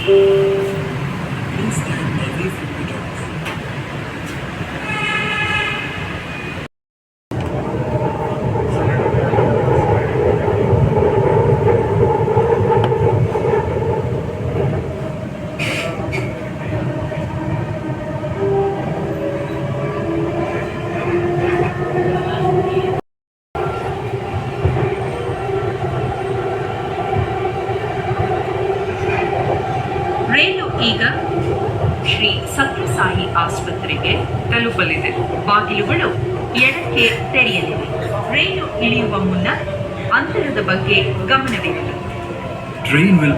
Please stand away from the doors. ರೈಲು ಈಗ ಶ್ರೀ ಸತ್ಯಸಾಯಿ ಆಸ್ಪತ್ರೆಗೆ ತಲುಪಲಿದೆ. ಬಾಗಿಲುಗಳು ಎಡಕ್ಕೆ ತೆರೆಯಲಿವೆ. ರೈಲು ಇಳಿಯುವ ಮುನ್ನ ಅಂತರದ ಬಗ್ಗೆ ಗಮನವಿರಲಿ. Train will